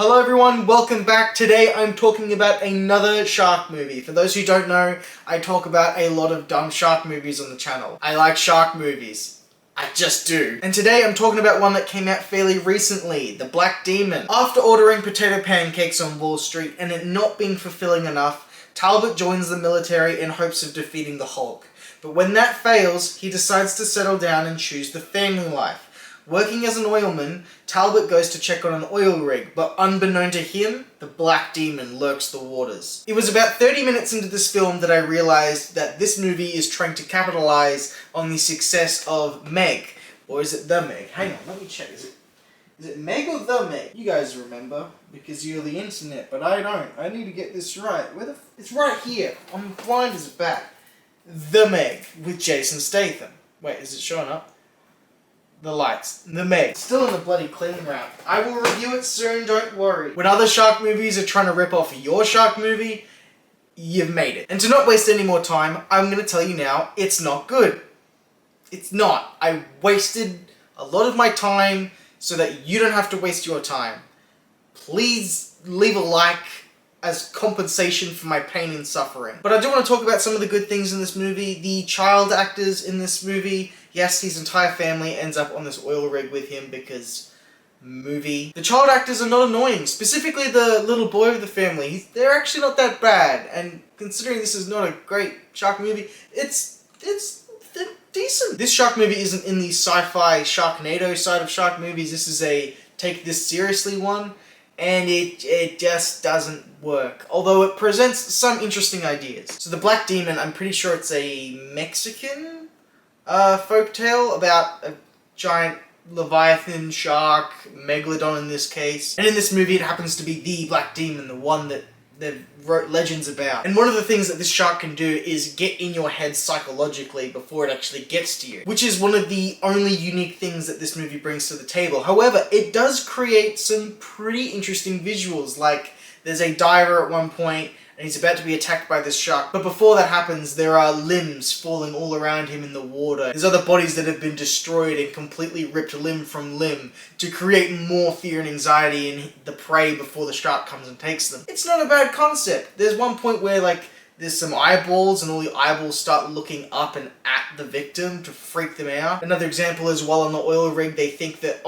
Hello everyone, welcome back. Today I'm talking about another shark movie. For those who don't know, I talk about a lot of dumb shark movies on the channel. I like shark movies. I just do. And today I'm talking about one that came out fairly recently, The Black Demon. After ordering potato pancakes on Wall Street and it not being fulfilling enough, Talbot joins the military in hopes of defeating the Hulk. But when that fails, he decides to settle down and choose the family life. Working as an oilman, Talbot goes to check on an oil rig, but unbeknown to him, the Black Demon lurks the waters. It was about 30 minutes into this film that I realized that this movie is trying to capitalize on the success of Meg. Or is it The Meg? Hang on, let me check. Is it Meg or The Meg? You guys remember, because you're the internet, but I don't. I need to get this right. It's right here. I'm blind as a bat. The Meg, with Jason Statham. Wait, is it showing up? The lights. The Meg. Still in the bloody clean wrap. I will review it soon, don't worry. When other shark movies are trying to rip off your shark movie, you've made it. And to not waste any more time, I'm going to tell you now, it's not good. It's not. I wasted a lot of my time so that you don't have to waste your time. Please leave a like as compensation for my pain and suffering. But I do want to talk about some of the good things in this movie. The child actors in this movie, yes, his entire family ends up on this oil rig with him because movie. The child actors are not annoying, specifically the little boy of the family. They're actually not that bad, and considering this is not a great shark movie, it's decent. This shark movie isn't in the sci-fi Sharknado side of shark movies. This is a take this seriously one. And it just doesn't work. Although it presents some interesting ideas. So The Black Demon, I'm pretty sure it's a Mexican folktale about a giant leviathan shark, megalodon in this case. And in this movie it happens to be the Black Demon, the one that they wrote legends about. And one of the things that this shark can do is get in your head psychologically before it actually gets to you, which is one of the only unique things that this movie brings to the table. However, it does create some pretty interesting visuals, like there's a diver at one point and he's about to be attacked by this shark, but before that happens there are limbs falling all around him in the water. There's other bodies that have been destroyed and completely ripped limb from limb to create more fear and anxiety in the prey before the shark comes and takes them. It's not a bad concept. There's one point where there's some eyeballs and all the eyeballs start looking up and at the victim to freak them out. Another example is while on the oil rig they think that,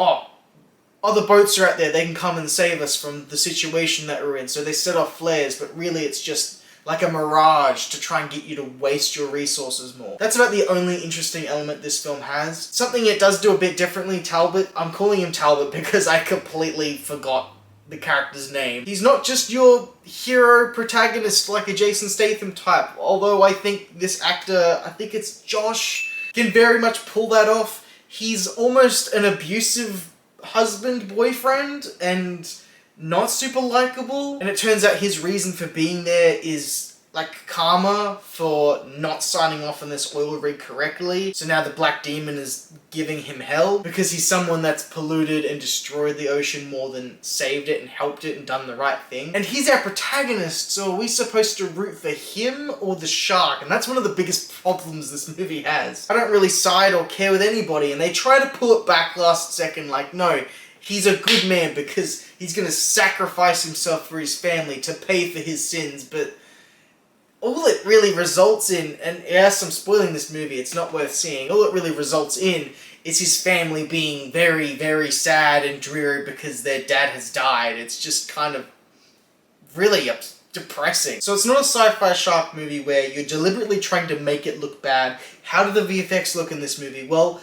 other boats are out there, they can come and save us from the situation that we're in. So they set off flares, but really it's just like a mirage to try and get you to waste your resources more. That's about the only interesting element this film has. Something it does do a bit differently, Talbot. I'm calling him Talbot because I completely forgot the character's name. He's not just your hero protagonist like a Jason Statham type, although I think this actor, I think it's Josh, can very much pull that off. He's almost an abusive husband, boyfriend, and not super likable. And it turns out his reason for being there is like karma for not signing off on this oil rig correctly. So now the Black Demon is giving him hell because he's someone that's polluted and destroyed the ocean more than saved it and helped it and done the right thing. And he's our protagonist, so are we supposed to root for him or the shark? And that's one of the biggest problems this movie has. I don't really side or care with anybody, and they try to pull it back last second like, no, he's a good man because he's gonna sacrifice himself for his family to pay for his sins, but all it really results in, and yes, I'm spoiling this movie, it's not worth seeing, all it really results in is his family being very, very sad and dreary because their dad has died. It's just kind of really depressing. So it's not a sci-fi shark movie where you're deliberately trying to make it look bad. How do the VFX look in this movie? Well,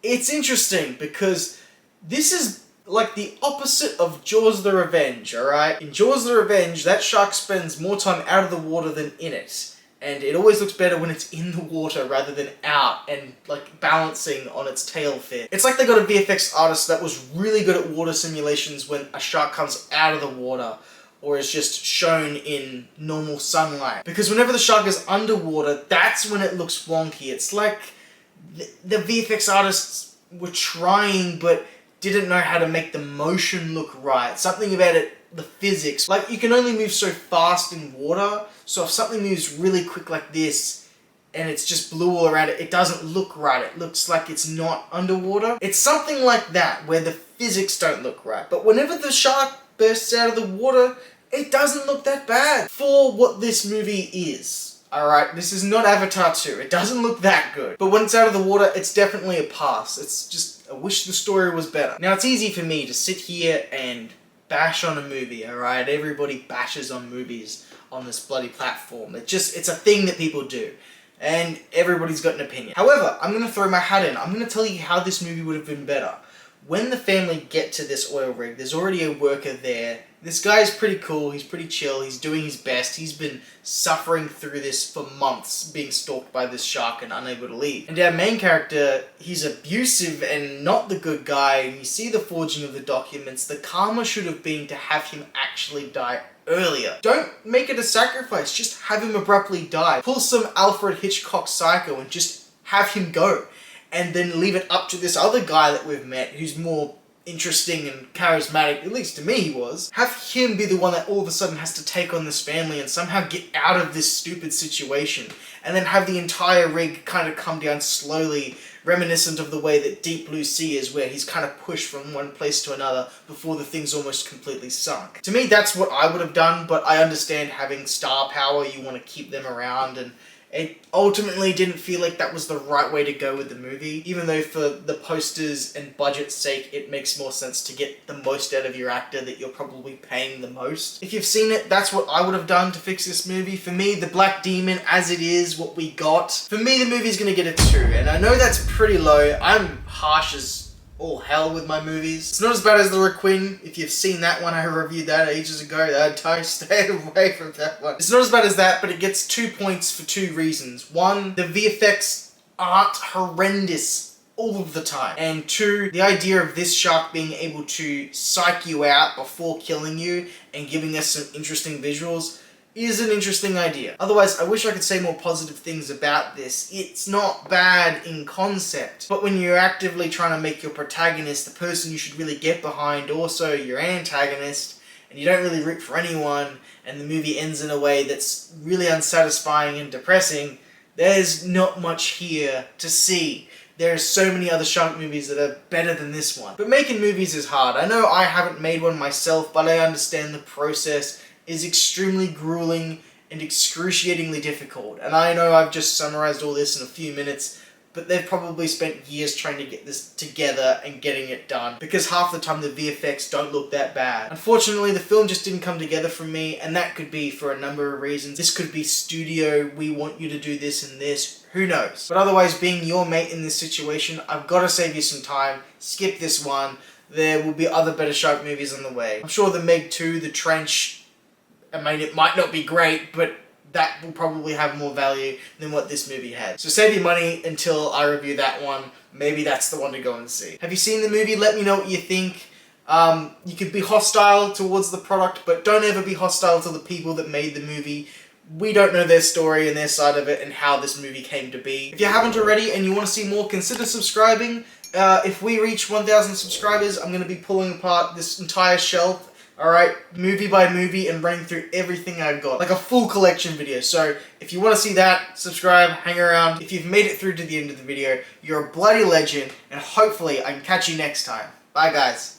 it's interesting because this is like the opposite of Jaws the Revenge, alright? In Jaws the Revenge, that shark spends more time out of the water than in it. And it always looks better when it's in the water rather than out and balancing on its tail fin. It's like they got a VFX artist that was really good at water simulations when a shark comes out of the water or is just shown in normal sunlight. Because whenever the shark is underwater, that's when it looks wonky. It's like the VFX artists were trying but didn't know how to make the motion look right. Something about it, the physics. You can only move so fast in water, so if something moves really quick like this, and it's just blue all around it, it doesn't look right. It looks like it's not underwater. It's something like that, where the physics don't look right. But whenever the shark bursts out of the water, it doesn't look that bad for what this movie is. Alright, this is not Avatar 2. It doesn't look that good. But when it's out of the water, it's definitely a pass. It's just, I wish the story was better. Now, it's easy for me to sit here and bash on a movie, alright? Everybody bashes on movies on this bloody platform. It's a thing that people do. And everybody's got an opinion. However, I'm going to throw my hat in. I'm going to tell you how this movie would have been better. When the family get to this oil rig, there's already a worker there. This guy is pretty cool, he's pretty chill, he's doing his best. He's been suffering through this for months, being stalked by this shark and unable to leave. And our main character, he's abusive and not the good guy, and you see the forging of the documents. The karma should have been to have him actually die earlier. Don't make it a sacrifice, just have him abruptly die. Pull some Alfred Hitchcock Psycho and just have him go. And then leave it up to this other guy that we've met who's more interesting and charismatic, at least to me he was. Have him be the one that all of a sudden has to take on this family and somehow get out of this stupid situation. And then have the entire rig kind of come down slowly, reminiscent of the way that Deep Blue Sea is, where he's kind of pushed from one place to another before the thing's almost completely sunk. To me, that's what I would have done, but I understand having star power, you want to keep them around, and it ultimately didn't feel like that was the right way to go with the movie, even though for the posters and budget's sake, it makes more sense to get the most out of your actor that you're probably paying the most. If you've seen it, that's what I would have done to fix this movie. For me, the Black Demon, as it is, what we got, for me, the movie's gonna get a 2, and I know that's pretty low. I'm harsh as all hell with my movies. It's not as bad as The Requiem. If you've seen that one, I reviewed that ages ago. Don't stay away from that one. It's not as bad as that, but it gets 2 points for 2 reasons. 1, the VFX aren't horrendous all of the time. And 2, the idea of this shark being able to psych you out before killing you and giving us some interesting visuals is an interesting idea. Otherwise, I wish I could say more positive things about this. It's not bad in concept, but when you're actively trying to make your protagonist the person you should really get behind, also your antagonist, and you don't really root for anyone, and the movie ends in a way that's really unsatisfying and depressing, there's not much here to see. There are so many other shark movies that are better than this one. But making movies is hard. I know I haven't made one myself, but I understand the process is extremely grueling and excruciatingly difficult. And I know I've just summarized all this in a few minutes, but they've probably spent years trying to get this together and getting it done, because half the time the VFX don't look that bad. Unfortunately, the film just didn't come together for me, and that could be for a number of reasons. This could be studio, we want you to do this and this, who knows. But otherwise, being your mate in this situation, I've got to save you some time. Skip this one. There will be other better shark movies on the way. I'm sure the Meg 2, The Trench, I mean, it might not be great, but that will probably have more value than what this movie had. So save your money until I review that one. Maybe that's the one to go and see. Have you seen the movie? Let me know what you think. You could be hostile towards the product, but don't ever be hostile to the people that made the movie. We don't know their story and their side of it and how this movie came to be. If you haven't already and you want to see more, consider subscribing. If we reach 1,000 subscribers, I'm going to be pulling apart this entire shelf, alright, movie by movie, and running through everything I've got. Like a full collection video. So, if you want to see that, subscribe, hang around. If you've made it through to the end of the video, you're a bloody legend, and hopefully I can catch you next time. Bye guys.